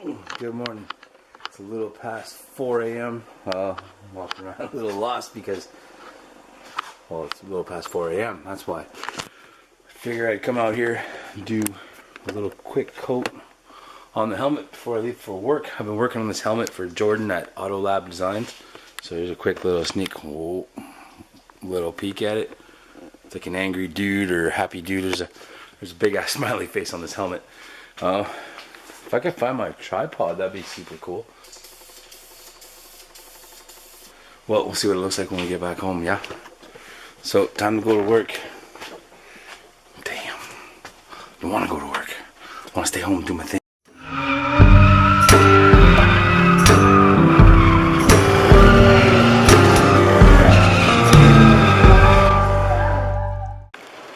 Good morning. It's a little past 4 a.m. I'm walking around a little lost because, well, it's a little past 4 a.m. That's why. I figure I'd come out here and do a little quick coat on the helmet before I leave for work. I've been working on this helmet for Jordan at Oiiii Designs. So here's a quick little little peek at it. It's like an angry dude or a happy dude. There's a big ass smiley face on this helmet. If I could find my tripod, that'd be super cool. Well, we'll see what it looks like when we get back home, yeah? So, time to go to work. Damn. I don't want to go to work. I want to stay home and do my thing.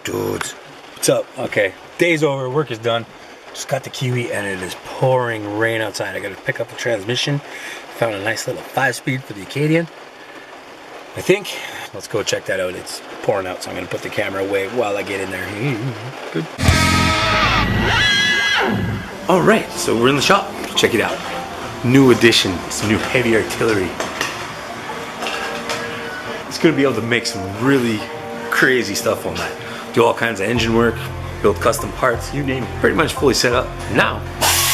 Dudes, what's up? Okay, day's over, work is done. Just got the KIWI and it is pouring rain outside. I gotta pick up the transmission. Found a nice little 5-speed for the Acadian, I think. Let's go check that out. It's pouring out, so I'm gonna put the camera away while I get in there. Good. All right, so we're in the shop. Check it out. New addition, some new heavy artillery. It's gonna be able to make some really crazy stuff on that. Do all kinds of engine work, build custom parts, you name it. Pretty much fully set up. Now,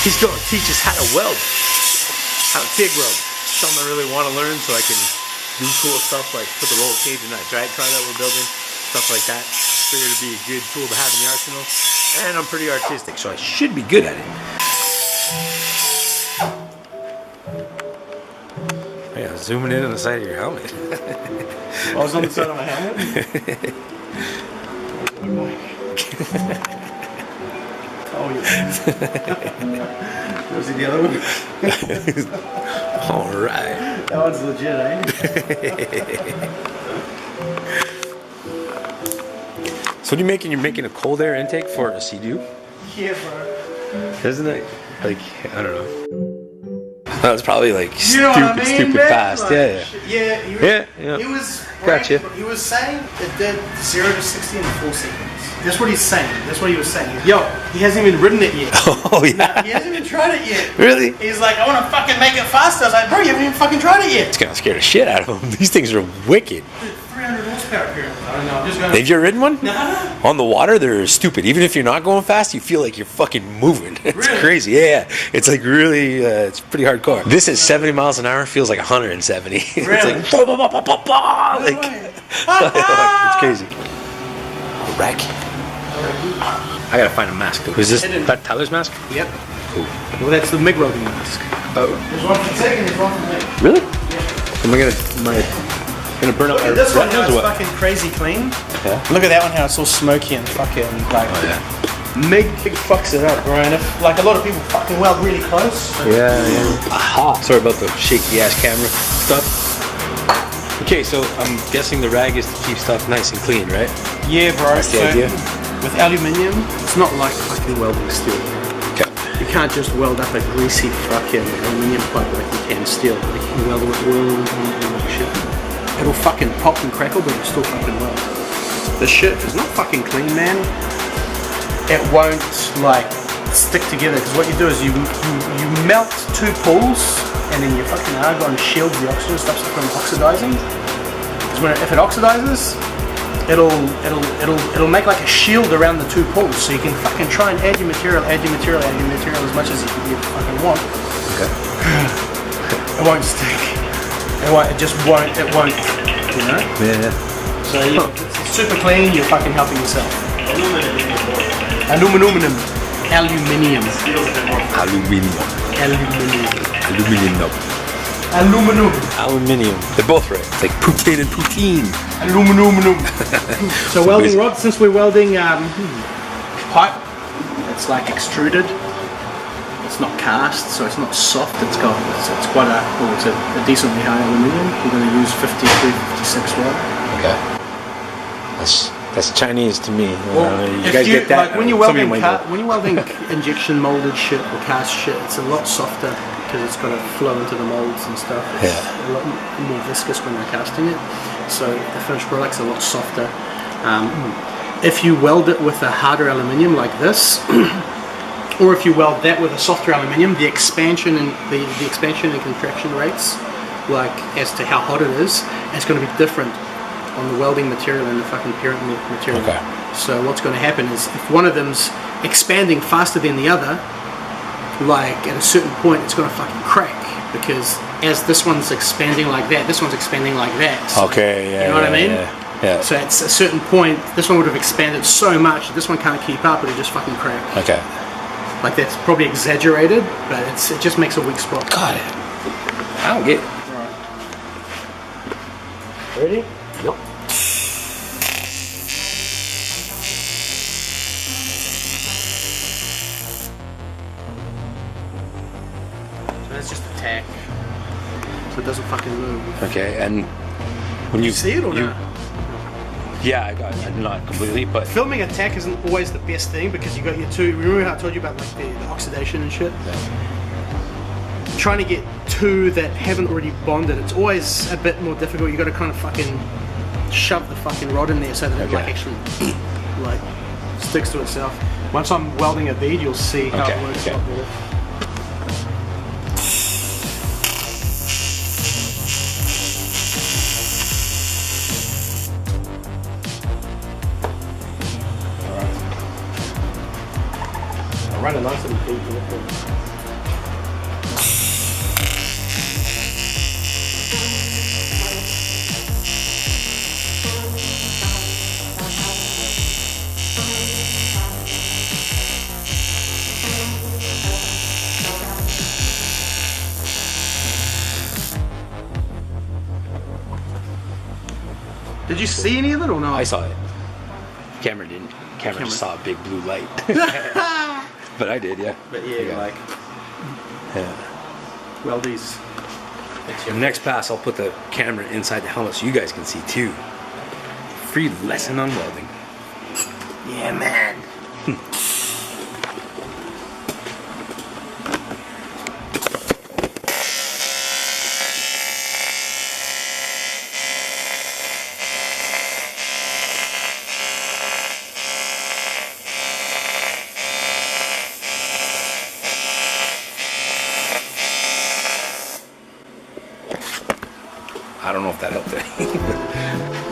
he's gonna teach us how to weld, how to TIG weld. Something I really want to learn so I can do cool stuff like put the roll cage in that drag car that we're building, stuff like that. Figured it'd be a good tool to have in the arsenal. And I'm pretty artistic, so I should be good at it. Yeah, zooming in on the side of your helmet. I was on the side of my helmet. Oh yeah. Was it the other one? Alright. That one's legit, eh? So what are you making? You're making a cold air intake for a Sea-Doo? Yeah, bro. Isn't it? Like, I don't know. That was probably like You know what I mean, stupid man? fast. Like, Yeah. He was Gotcha. He was saying it did 0 to 60 in 4 seconds. That's what he's saying. That's what he was saying. Yo, he hasn't even ridden it yet. Oh yeah. Nah, he hasn't even tried it yet. Really? He's like, I want to fucking make it faster. I was like, bro, you haven't even fucking tried it yet. It's gonna scare the shit out of him. These things are wicked. Dude, 300 horsepower apparently. I don't know. I'm just gonna. Have you ever ridden one? Nah. On the water, they're stupid. Even if you're not going fast, you feel like you're fucking moving. It's Really? crazy. Yeah. It's like really, it's pretty hardcore. This is 70 miles an hour. Feels like 170. Really? It's like, like it's crazy. Wreck. I gotta find a mask. Is this that Tyler's mask? Yep. Cool. Well, that's the MIG welding mask. Oh. There's one for TIG and there's one for MIG. Really? Am I gonna burn up Look my at this one, how retinas it's or what? fucking crazy clean. Yeah. Look at that one, how it's all smoky and fucking like. Oh yeah. MIG fucks it up, bro. And if like a lot of people fucking weld really close. So Yeah. Aha. Sorry about the shaky ass camera stuff. Okay, so I'm guessing the rag is to keep stuff nice and clean, right? Yeah, bro. That's the idea. With aluminium, it's not like fucking welding steel. Okay. You can't just weld up a greasy fucking aluminium pipe like you can steel. Like you can weld it with oil and like shit. It'll fucking pop and crackle, but it'll still fucking weld. The shit, if it's not fucking clean, man, it won't like stick together. Because what you do is you melt 2 pools, and then your fucking argon shields the oxygen, stops it from oxidizing. Because if it oxidizes, it'll make like a shield around the 2 pools, so you can fucking try and add your material as much as you fucking want. Okay. It won't stick. It just won't. You know. Yeah. So it's super clean. You're fucking helping yourself. Aluminium. They're both right. It's like poutine and poutine. Aluminum. So welding rod, since we're welding pipe, it's like extruded. It's not cast, so it's not soft. It's quite a decently high aluminium. We're going to use 53, 56 rod. Okay. That's Chinese to me. Well, you guys get that? Like when you're welding injection molded shit or cast shit, it's a lot softer because it's got to flow into the molds and stuff. It's a lot more viscous when they're casting it, so the finished product's a lot softer. If you weld it with a harder aluminium like this, or if you weld that with a softer aluminium, the expansion and the expansion and contraction rates, like as to how hot it is, it's going to be different on the welding material and the fucking parent material. Okay. So what's going to happen is if one of them's expanding faster than the other, like at a certain point it's going to fucking crack, because as this one's expanding like that, this one's expanding like that. Okay, yeah. You know what I mean? Yeah. So at a certain point, this one would have expanded so much that this one can't keep up, it'll just fucking crack. Okay. Like that's probably exaggerated, but it just makes a weak spot. Got it. I don't get it. Ready? Yep. So that's just a tack. So it doesn't fucking move. Okay, and when you See it or not? Yeah, I got it. Not completely, but Filming a tack isn't always the best thing because you got your two. Remember how I told you about like the oxidation and shit? yeah. Trying to get two that haven't already bonded, it's always a bit more difficult. You got to kind of fucking shove the fucking rod in there so that it like actually like sticks to itself. Once I'm welding a bead, you'll see how it works a lot better. I'll run a nice little bead for it. Did you see any of it or not? I saw it. Camera didn't. Camera just saw a big blue light. But I did, yeah. But yeah, like weldies. Next pass, I'll put the camera inside the helmet so you guys can see too. Free lesson on welding. Yeah, man. I don't know if that helped any.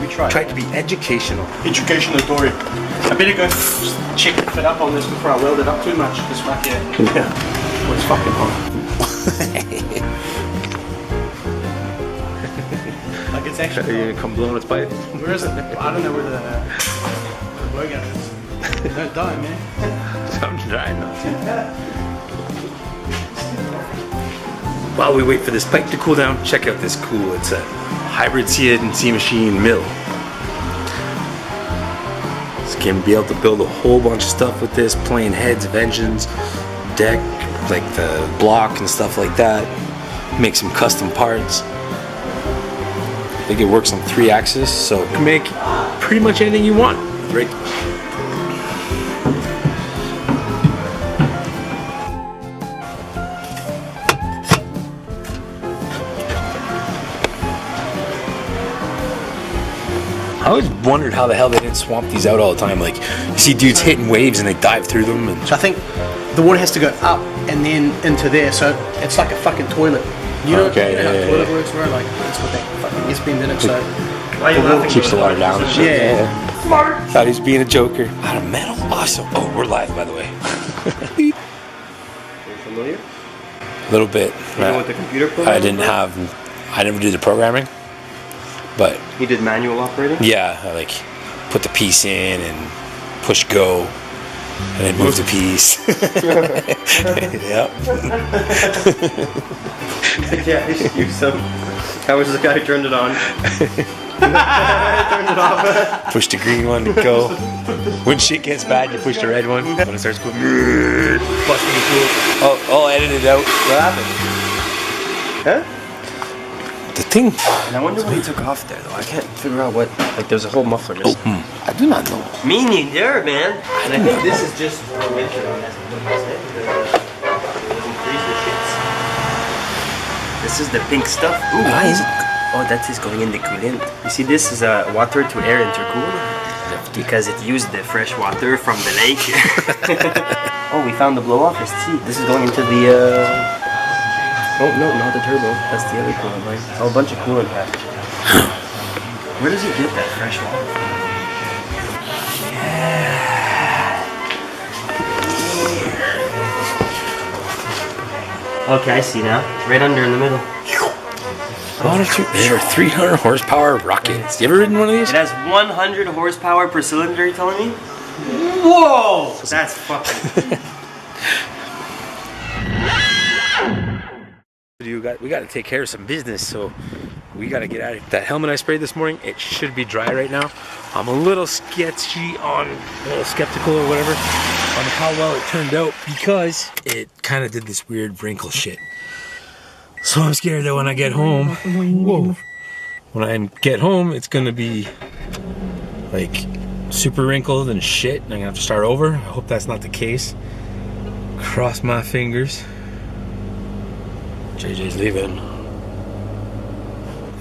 We tried. Tried to be educational. Educational story. I better go check the fit up on this before I weld it up too much. Because fuck yeah. Yeah. Well, it's fucking hot. Like it's actually. Are you gonna come blowing its pipe? Where is it? I don't know where the blowgun is. Don't die, man. I'm trying not to. While we wait for this pipe to cool down, check out this cool. It's a hybrid CNC machine mill. It's gonna be able to build a whole bunch of stuff with this, plane heads of engines, deck, like the block and stuff like that. Make some custom parts. I think it works on 3 axes, so it can make pretty much anything you want, right? I always wondered how the hell they didn't swamp these out all the time. Like, you see dudes hitting waves and they dive through them. And So I think the water has to go up and then into there, so it's like a fucking toilet. You know, Okay, you know how yeah, a toilet yeah. works, right? Like it's got that fucking S-bend in it, so keeps the water down. yeah. Thought he was being a joker. Out of metal? Awesome. Oh, we're live, by the way. Are you familiar? A little bit. You know what the computer program I didn't have, I never did the programming. But You did manual operating? yeah, I like put the piece in and push go and then move the piece. Yep. Yeah, you should use some. How was the guy who turned it on? Turned it off. Push the green one to go. When shit gets bad, you push the red one. When it starts going, busting the tool. Oh, I'll edit it out. What happened? Huh? The thing. And I wonder what he took off there, though. I can't figure out what. Like, there's a whole muffler missing. I do not know. Me neither, man. And I think this is just for winter on this. This is the pink stuff. Ooh, why is it? Oh, that is going in the coolant. You see, this is a water to air intercool because it used the fresh water from the lake. Oh, we found the blow off. Let's see. This is going into the. Oh no, not the turbo. That's the other coolant line. Oh, a bunch of coolant packs. Where does he get that fresh water from? Yeah. Okay, I see now. Right under in the middle. They're 300 horsepower rockets. You ever ridden one of these? It has 100 horsepower per cylinder, you telling me? Whoa! That's fucking... We got to take care of some business, so we got to get at it. That helmet I sprayed this morning, it should be dry right now. I'm a little sketchy a little skeptical or whatever on how well it turned out because it kind of did this weird wrinkle shit. So I'm scared that when I get home, it's gonna be like super wrinkled and shit, and I'm gonna have to start over. I hope that's not the case. Cross my fingers. JJ's leaving.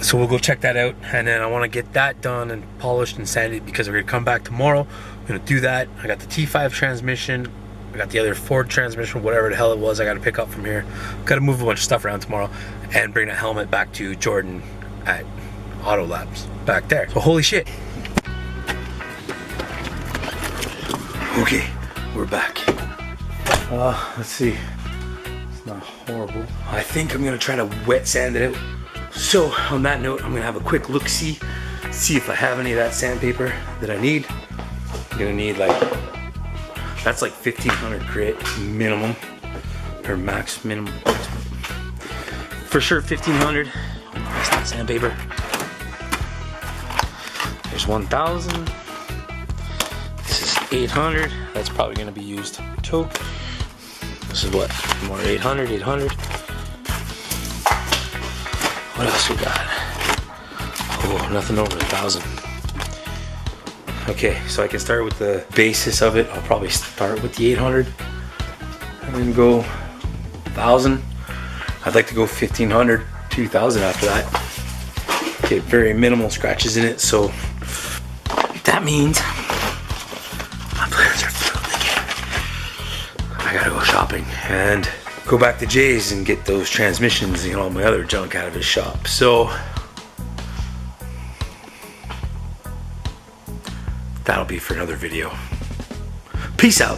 So we'll go check that out, and then I want to get that done and polished and sanded because we're gonna come back tomorrow. I'm gonna do that. I got the T5 transmission. I got the other Ford transmission, whatever the hell it was I got to pick up from here. Got to move a bunch of stuff around tomorrow and bring that helmet back to Jordan at Auto Labs back there. So holy shit. Okay, we're back. Let's see. It's not horrible. I think I'm going to try to wet sand it out. So on that note, I'm going to have a quick look-see. See if I have any of that sandpaper that I need. I'm going to need like... That's like 1,500 grit minimum, or max minimum. For sure 1,500. That's not sandpaper. There's 1,000. This is 800. That's probably gonna be used too. This is what? More 800, 800. What else we got? Oh, nothing over 1,000. Okay, so I can start with the basis of it. I'll probably start with the 800 and then go 1,000. I'd like to go 1,500, 2,000 after that. Get very minimal scratches in it, so that means my plans are filled again. I gotta go shopping and go back to Jay's and get those transmissions and all my other junk out of his shop. So that'll be for another video. Peace out.